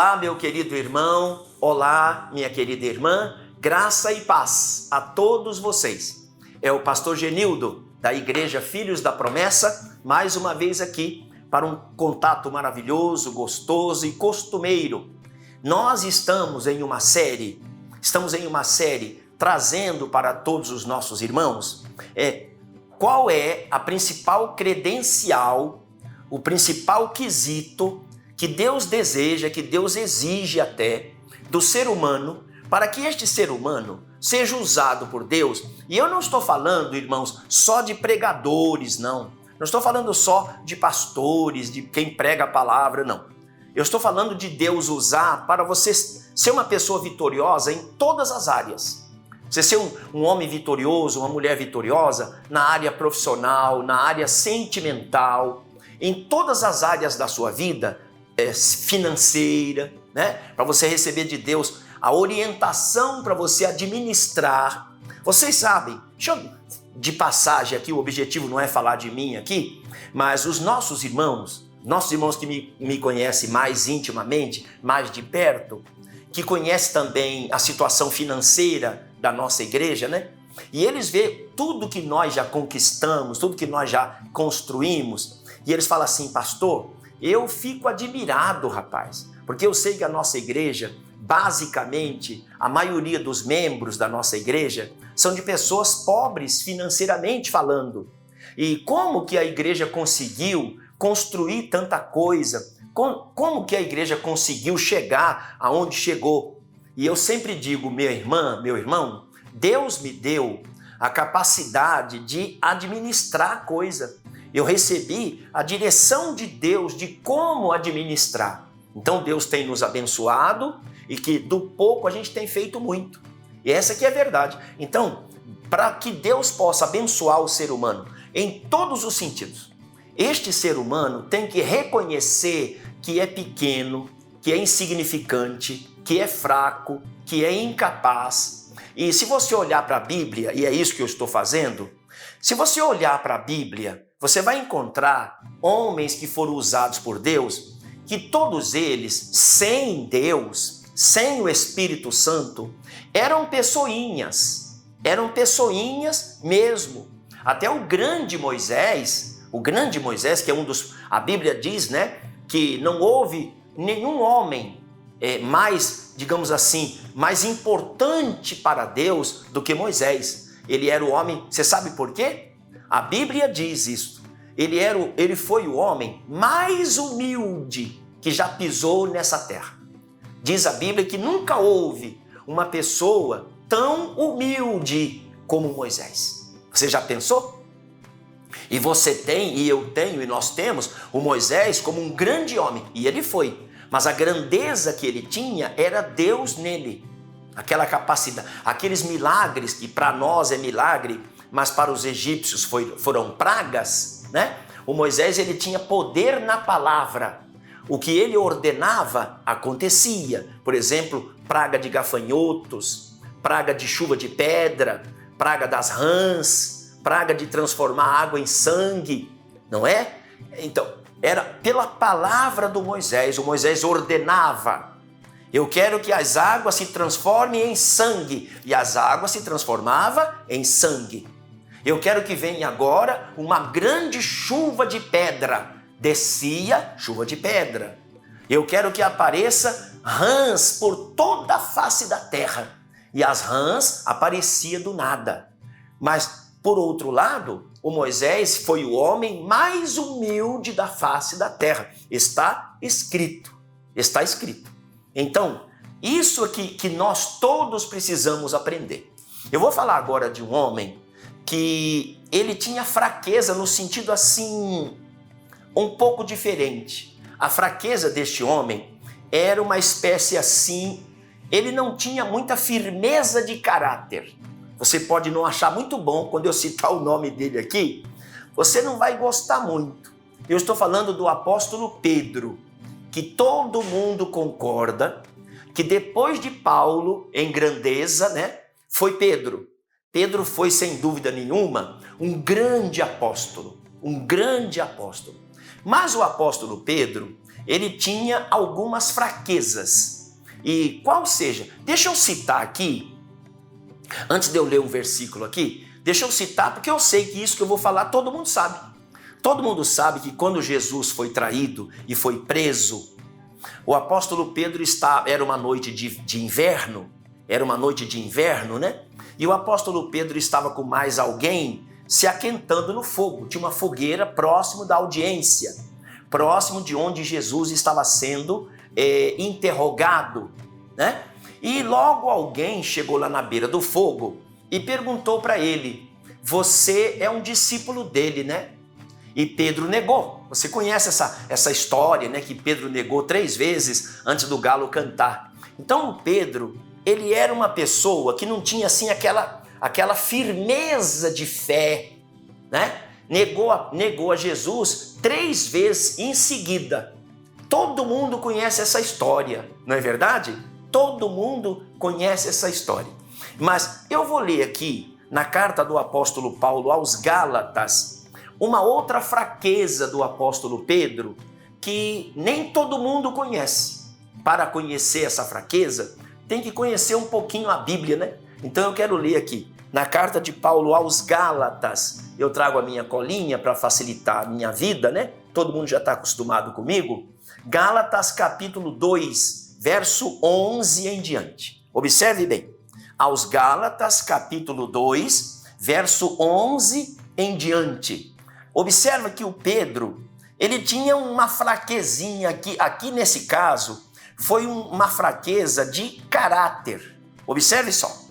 Olá, meu querido irmão, olá, minha querida irmã, graça e paz a todos vocês. É o pastor Genildo, da Igreja Filhos da Promessa, mais uma vez aqui para um contato maravilhoso, gostoso e costumeiro. Nós estamos em uma série trazendo para todos os nossos irmãos qual é a principal credencial, o principal quesito que Deus deseja, que Deus exige até do ser humano, para que este ser humano seja usado por Deus. E eu não estou falando, irmãos, só de pregadores, não. Não estou falando só de pastores, de quem prega a palavra, não. Eu estou falando de Deus usar para você ser uma pessoa vitoriosa em todas as áreas. Você ser um homem vitorioso, uma mulher vitoriosa na área profissional, na área sentimental, em todas as áreas da sua vida, financeira, né? Para você receber de Deus a orientação para você administrar. Vocês sabem, de passagem aqui, o objetivo não é falar de mim aqui, mas os nossos irmãos que me conhecem mais intimamente, mais de perto, que conhecem também a situação financeira da nossa igreja, né? E eles veem tudo que nós já conquistamos, tudo que nós já construímos, e eles falam assim: pastor, eu fico admirado, rapaz, porque eu sei que a nossa igreja, basicamente, a maioria dos membros da nossa igreja são de pessoas pobres financeiramente falando. E como que a igreja conseguiu construir tanta coisa? Como que a igreja conseguiu chegar aonde chegou? E eu sempre digo, minha irmã, meu irmão, Deus me deu a capacidade de administrar a coisa. Eu recebi a direção de Deus de como administrar. Então Deus tem nos abençoado e que do pouco a gente tem feito muito. E essa aqui é a verdade. Então, para que Deus possa abençoar o ser humano em todos os sentidos, este ser humano tem que reconhecer que é pequeno, que é insignificante, que é fraco, que é incapaz. E se você olhar para a Bíblia, e é isso que eu estou fazendo, se você olhar para a Bíblia, você vai encontrar homens que foram usados por Deus, que todos eles, sem Deus, sem o Espírito Santo, eram pessoinhas mesmo. Até o grande Moisés, que é um dos... A Bíblia diz, né, que não houve nenhum homem mais, digamos assim, mais importante para Deus do que Moisés. Ele era o homem, você sabe por quê? A Bíblia diz isso. Ele foi o homem mais humilde que já pisou nessa terra. Diz a Bíblia que nunca houve uma pessoa tão humilde como Moisés. Você já pensou? E você tem, e eu tenho, e nós temos o Moisés como um grande homem. E ele foi. Mas a grandeza que ele tinha era Deus nele. Aquela capacidade, aqueles milagres que para nós é milagre, mas para os egípcios foram pragas, né? O Moisés, ele tinha poder na palavra. O que ele ordenava acontecia. Por exemplo, praga de gafanhotos, praga de chuva de pedra, praga das rãs, praga de transformar água em sangue, não é? Então, era pela palavra do Moisés. O Moisés ordenava: eu quero que as águas se transformem em sangue. E as águas se transformavam em sangue. Eu quero que venha agora uma grande chuva de pedra. Descia chuva de pedra. Eu quero que apareça rãs por toda a face da terra. E as rãs apareciam do nada. Mas, por outro lado, o Moisés foi o homem mais humilde da face da terra. Está escrito. Está escrito. Então, isso aqui que nós todos precisamos aprender. Eu vou falar agora de um homem que ele tinha fraqueza no sentido assim, um pouco diferente. A fraqueza deste homem era uma espécie assim, ele não tinha muita firmeza de caráter. Você pode não achar muito bom quando eu citar o nome dele aqui, você não vai gostar muito. Eu estou falando do apóstolo Pedro, que todo mundo concorda que depois de Paulo em grandeza, né, foi Pedro. Pedro foi, sem dúvida nenhuma, um grande apóstolo. Mas o apóstolo Pedro, ele tinha algumas fraquezas. E qual seja? Deixa eu citar aqui, antes de eu ler um versículo aqui, deixa eu citar, porque eu sei que isso que eu vou falar todo mundo sabe. Todo mundo sabe que quando Jesus foi traído e foi preso, o apóstolo Pedro era uma noite de inverno, né? E o apóstolo Pedro estava com mais alguém se aquentando no fogo. Tinha uma fogueira próximo da audiência, próximo de onde Jesus estava sendo interrogado, né? E logo alguém chegou lá na beira do fogo e perguntou para ele: você é um discípulo dele, né? E Pedro negou. Você conhece essa história, né? Que Pedro negou 3 vezes antes do galo cantar. Então o Pedro, ele era uma pessoa que não tinha assim aquela firmeza de fé, né? Negou a Jesus 3 vezes em seguida. Todo mundo conhece essa história, não é verdade? Todo mundo conhece essa história. Mas eu vou ler aqui na carta do apóstolo Paulo aos Gálatas uma outra fraqueza do apóstolo Pedro que nem todo mundo conhece. Para conhecer essa fraqueza, tem que conhecer um pouquinho a Bíblia, né? Então eu quero ler aqui, na carta de Paulo aos Gálatas. Eu trago a minha colinha para facilitar a minha vida, né? Todo mundo já está acostumado comigo. Gálatas capítulo 2, verso 11 em diante. Observe bem. Aos Gálatas capítulo 2, verso 11 em diante. Observa que o Pedro, ele tinha uma fraquezinha aqui nesse caso, foi uma fraqueza de caráter. Observe só.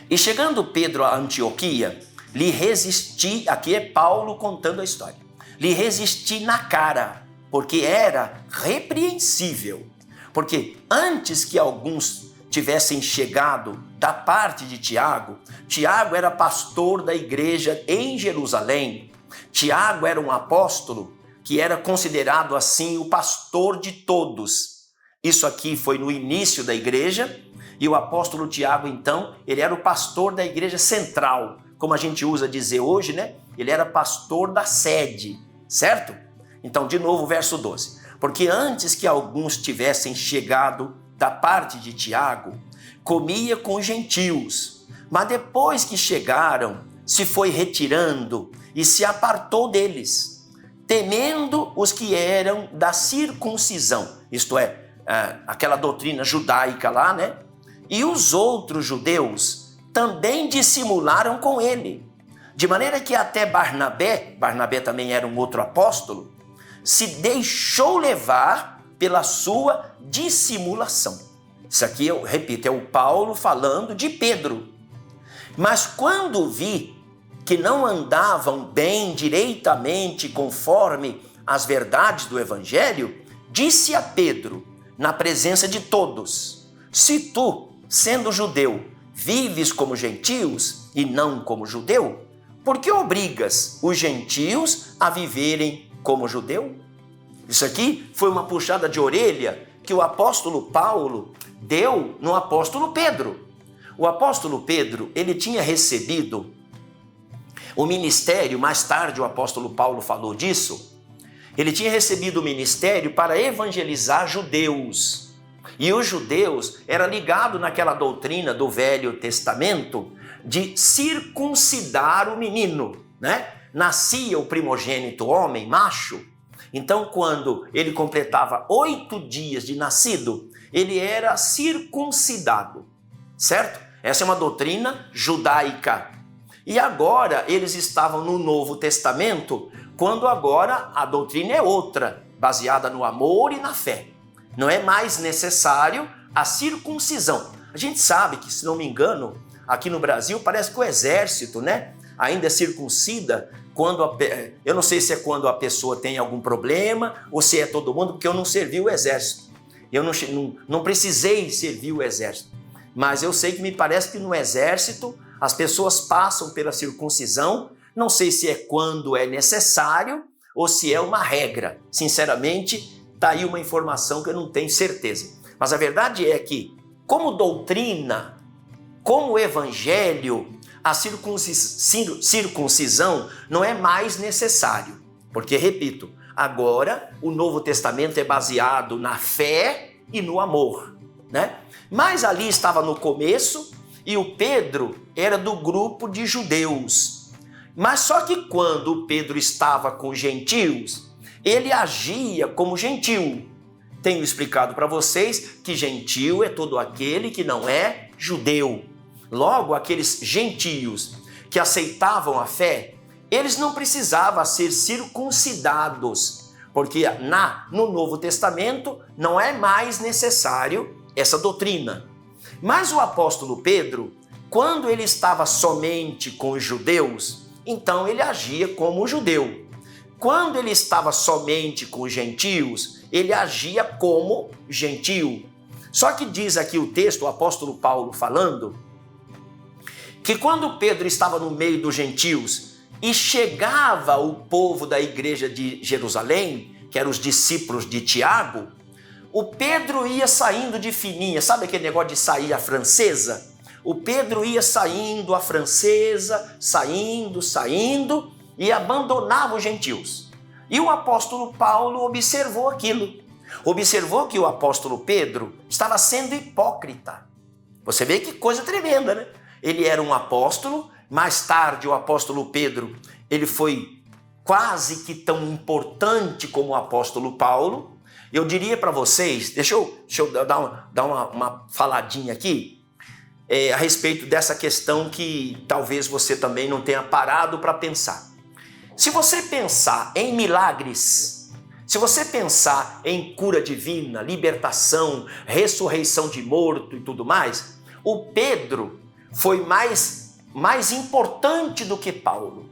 E chegando Pedro a Antioquia, lhe resisti, aqui é Paulo contando a história, lhe resisti na cara, porque era repreensível. Porque antes que alguns tivessem chegado da parte de Tiago, Tiago era pastor da igreja em Jerusalém. Tiago era um apóstolo que era considerado assim o pastor de todos. Isso aqui foi no início da igreja, e o apóstolo Tiago, então, ele era o pastor da igreja central, como a gente usa dizer hoje, né? Ele era pastor da sede, certo? Então, de novo, verso 12. Porque antes que alguns tivessem chegado da parte de Tiago, comia com gentios, mas depois que chegaram, se foi retirando e se apartou deles, temendo os que eram da circuncisão, isto é, aquela doutrina judaica lá, né? E os outros judeus também dissimularam com ele, de maneira que até Barnabé também era um outro apóstolo, se deixou levar pela sua dissimulação. Isso aqui, eu repito, é o Paulo falando de Pedro. Mas quando vi que não andavam bem direitamente conforme as verdades do Evangelho, disse a Pedro, na presença de todos: se tu, sendo judeu, vives como gentios e não como judeu, por que obrigas os gentios a viverem como judeu? Isso aqui foi uma puxada de orelha que o apóstolo Paulo deu no apóstolo Pedro. O apóstolo Pedro, ele tinha recebido o ministério, mais tarde o apóstolo Paulo falou disso, ele tinha recebido o ministério para evangelizar judeus. E os judeus eram ligados naquela doutrina do Velho Testamento de circuncidar o menino, né? Nascia o primogênito homem, macho. Então, quando ele completava 8 dias de nascido, ele era circuncidado, certo? Essa é uma doutrina judaica. E agora eles estavam no Novo Testamento, quando agora a doutrina é outra, baseada no amor e na fé. Não é mais necessário a circuncisão. A gente sabe que, se não me engano, aqui no Brasil parece que o exército, né, ainda é circuncida quando eu não sei se é quando a pessoa tem algum problema ou se é todo mundo, porque eu não servi o exército. Eu não precisei servir o exército. Mas eu sei que me parece que no exército as pessoas passam pela circuncisão. Não sei se é quando é necessário ou se é uma regra. Sinceramente, está aí uma informação que eu não tenho certeza. Mas a verdade é que, como doutrina, como evangelho, a circuncisão não é mais necessário. Porque, repito, agora o Novo Testamento é baseado na fé e no amor, né? Mas ali estava no começo e o Pedro era do grupo de judeus. Mas só que quando o Pedro estava com os gentios, ele agia como gentil. Tenho explicado para vocês que gentil é todo aquele que não é judeu. Logo, aqueles gentios que aceitavam a fé, eles não precisavam ser circuncidados, porque no Novo Testamento não é mais necessário essa doutrina. Mas o apóstolo Pedro, quando ele estava somente com os judeus, então ele agia como judeu. Quando ele estava somente com os gentios, ele agia como gentil. Só que diz aqui o texto, o apóstolo Paulo falando, que quando Pedro estava no meio dos gentios e chegava o povo da igreja de Jerusalém, que eram os discípulos de Tiago, o Pedro ia saindo de fininha. Sabe aquele negócio de sair a francesa? O Pedro ia saindo a francesa, saindo, e abandonava os gentios. E o apóstolo Paulo observou aquilo. Observou que o apóstolo Pedro estava sendo hipócrita. Você vê que coisa tremenda, né? Ele era um apóstolo, mais tarde o apóstolo Pedro, ele foi quase que tão importante como o apóstolo Paulo. Eu diria para vocês, deixa eu dar uma faladinha aqui a respeito dessa questão que talvez você também não tenha parado para pensar. Se você pensar em milagres, se você pensar em cura divina, libertação, ressurreição de morto e tudo mais, o Pedro foi mais importante do que Paulo.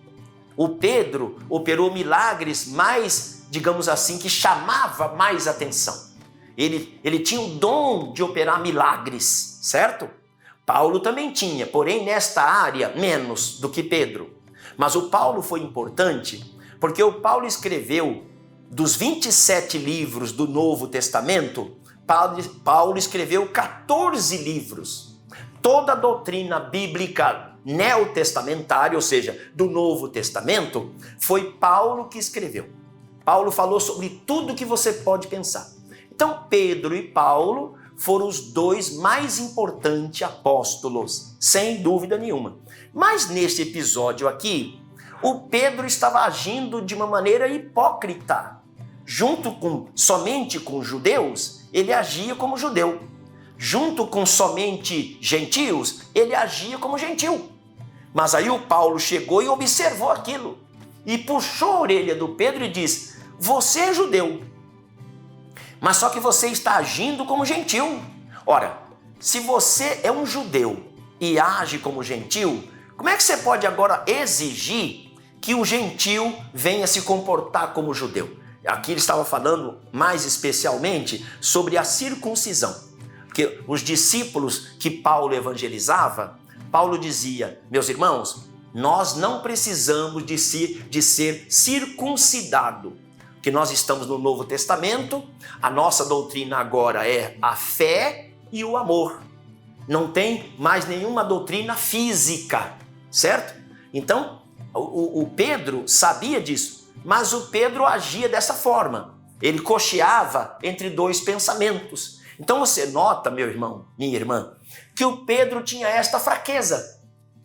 O Pedro operou milagres mais, digamos assim, que chamava mais atenção. Ele tinha o dom de operar milagres, certo? Paulo também tinha, porém nesta área menos do que Pedro. Mas o Paulo foi importante porque o Paulo escreveu dos 27 livros do Novo Testamento, Paulo escreveu 14 livros. Toda a doutrina bíblica neotestamentária, ou seja, do Novo Testamento, foi Paulo que escreveu. Paulo falou sobre tudo que você pode pensar. Então, Pedro e Paulo foram os dois mais importantes apóstolos, sem dúvida nenhuma. Mas neste episódio aqui, o Pedro estava agindo de uma maneira hipócrita. Somente com os judeus, ele agia como judeu. Junto com somente gentios, ele agia como gentil. Mas aí o Paulo chegou e observou aquilo. E puxou a orelha do Pedro e disse: você é judeu, mas só que você está agindo como gentil. Ora, se você é um judeu e age como gentil, como é que você pode agora exigir que o gentil venha se comportar como judeu? Aqui ele estava falando mais especialmente sobre a circuncisão. Porque os discípulos que Paulo evangelizava, Paulo dizia: meus irmãos, nós não precisamos de ser circuncidado. Que nós estamos no Novo Testamento, a nossa doutrina agora é a fé e o amor. Não tem mais nenhuma doutrina física, certo? Então, o Pedro sabia disso, mas o Pedro agia dessa forma. Ele cocheava entre dois pensamentos. Então você nota, meu irmão, minha irmã, que o Pedro tinha esta fraqueza,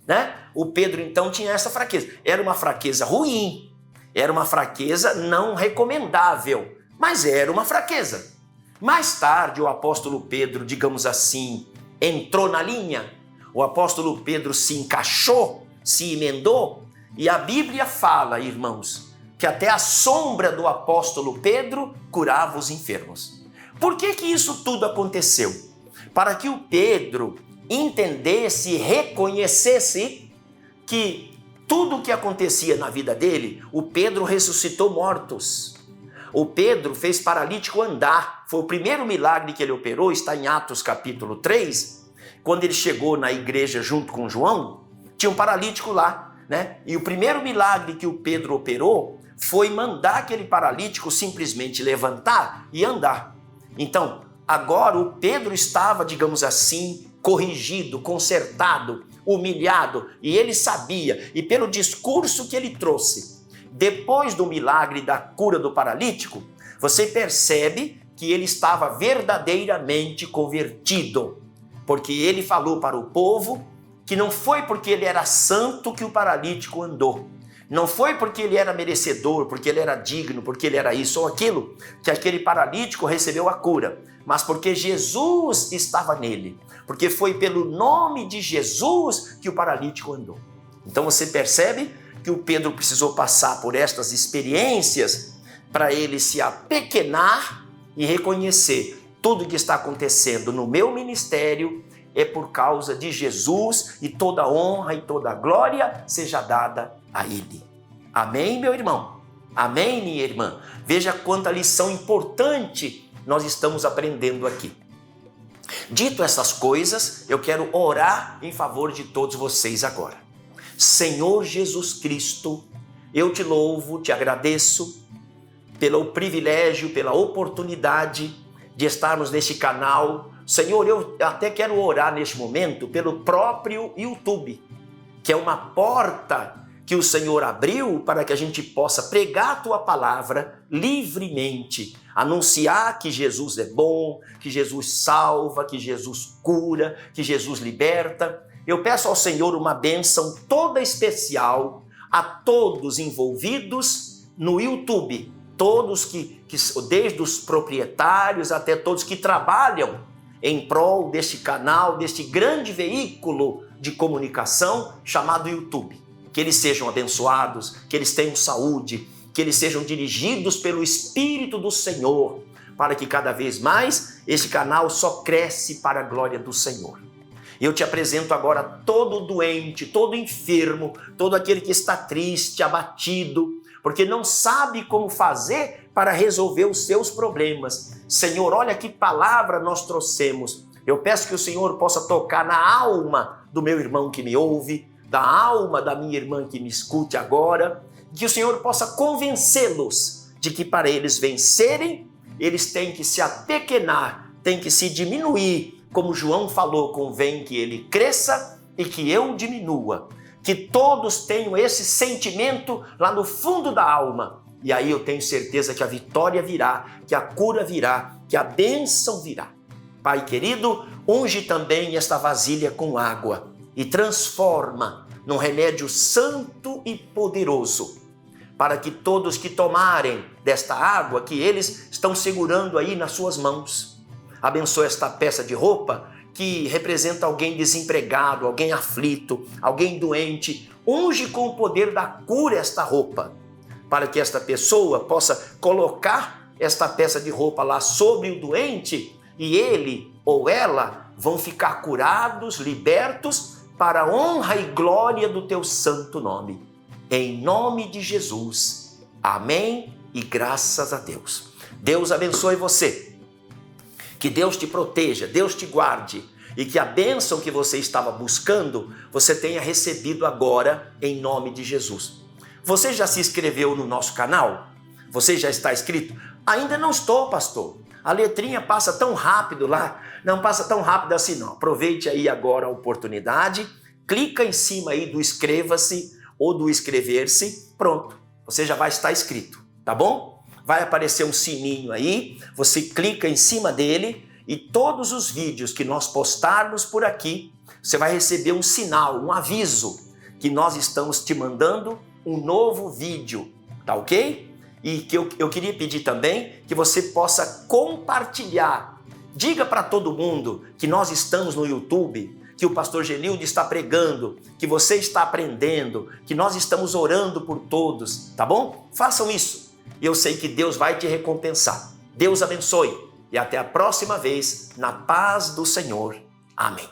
né? O Pedro então tinha essa fraqueza. Era uma fraqueza ruim. Era uma fraqueza não recomendável, mas era uma fraqueza. Mais tarde, o apóstolo Pedro, digamos assim, entrou na linha. O apóstolo Pedro se encaixou, se emendou, e a Bíblia fala, irmãos, que até a sombra do apóstolo Pedro curava os enfermos. Por que isso tudo aconteceu? Para que o Pedro entendesse e reconhecesse que tudo o que acontecia na vida dele, o Pedro ressuscitou mortos. O Pedro fez paralítico andar. Foi o primeiro milagre que ele operou, está em Atos capítulo 3. Quando ele chegou na igreja junto com João, tinha um paralítico lá, né? E o primeiro milagre que o Pedro operou foi mandar aquele paralítico simplesmente levantar e andar. Então, agora o Pedro estava, digamos assim, corrigido, consertado, humilhado, e ele sabia, e pelo discurso que ele trouxe, depois do milagre da cura do paralítico, você percebe que ele estava verdadeiramente convertido, porque ele falou para o povo que não foi porque ele era santo que o paralítico andou, não foi porque ele era merecedor, porque ele era digno, porque ele era isso ou aquilo, que aquele paralítico recebeu a cura, mas porque Jesus estava nele, porque foi pelo nome de Jesus que o paralítico andou. Então você percebe que o Pedro precisou passar por estas experiências para ele se apequenar e reconhecer: tudo que está acontecendo no meu ministério é por causa de Jesus, e toda honra e toda glória seja dada a Ele. Amém, meu irmão? Amém, minha irmã? Veja quanta lição importante nós estamos aprendendo aqui. Dito essas coisas, eu quero orar em favor de todos vocês agora. Senhor Jesus Cristo, eu te louvo, te agradeço pelo privilégio, pela oportunidade de estarmos neste canal. Senhor, eu até quero orar neste momento pelo próprio YouTube, que é uma porta que o Senhor abriu para que a gente possa pregar a tua palavra livremente, anunciar que Jesus é bom, que Jesus salva, que Jesus cura, que Jesus liberta. Eu peço ao Senhor uma bênção toda especial a todos envolvidos no YouTube, todos que desde os proprietários até todos que trabalham em prol deste canal, deste grande veículo de comunicação chamado YouTube. Que eles sejam abençoados, que eles tenham saúde, que eles sejam dirigidos pelo Espírito do Senhor, para que cada vez mais esse canal só cresce para a glória do Senhor. Eu te apresento agora todo doente, todo enfermo, todo aquele que está triste, abatido, porque não sabe como fazer para resolver os seus problemas. Senhor, olha que palavra nós trouxemos. Eu peço que o Senhor possa tocar na alma do meu irmão que me ouve, da alma da minha irmã que me escute agora, que o Senhor possa convencê-los de que para eles vencerem, eles têm que se apequenar, têm que se diminuir. Como João falou, convém que ele cresça e que eu diminua. Que todos tenham esse sentimento lá no fundo da alma. E aí eu tenho certeza que a vitória virá, que a cura virá, que a bênção virá. Pai querido, unge também esta vasilha com água e transforma num remédio santo e poderoso, para que todos que tomarem desta água que eles estão segurando aí nas suas mãos, abençoe esta peça de roupa que representa alguém desempregado, alguém aflito, alguém doente. Unge com o poder da cura esta roupa, para que esta pessoa possa colocar esta peça de roupa lá sobre o doente e ele ou ela vão ficar curados, libertos, para a honra e glória do teu santo nome. Em nome de Jesus. Amém e graças a Deus. Deus abençoe você. Que Deus te proteja, Deus te guarde e que a bênção que você estava buscando, você tenha recebido agora em nome de Jesus. Você já se inscreveu no nosso canal? Você já está inscrito? Ainda não estou, pastor. A letrinha passa tão rápido lá. Não passa tão rápido assim não. Aproveite aí agora a oportunidade. Clica em cima aí do inscreva-se ou do inscrever-se. Pronto. Você já vai estar inscrito, tá bom? Vai aparecer um sininho aí. Você clica em cima dele e todos os vídeos que nós postarmos por aqui, você vai receber um sinal, um aviso que nós estamos te mandando um novo vídeo, tá ok? E que eu queria pedir também que você possa compartilhar. Diga para todo mundo que nós estamos no YouTube, que o pastor Genilde está pregando, que você está aprendendo, que nós estamos orando por todos, tá bom? Façam isso. Eu sei que Deus vai te recompensar. Deus abençoe e até a próxima vez, na paz do Senhor. Amém.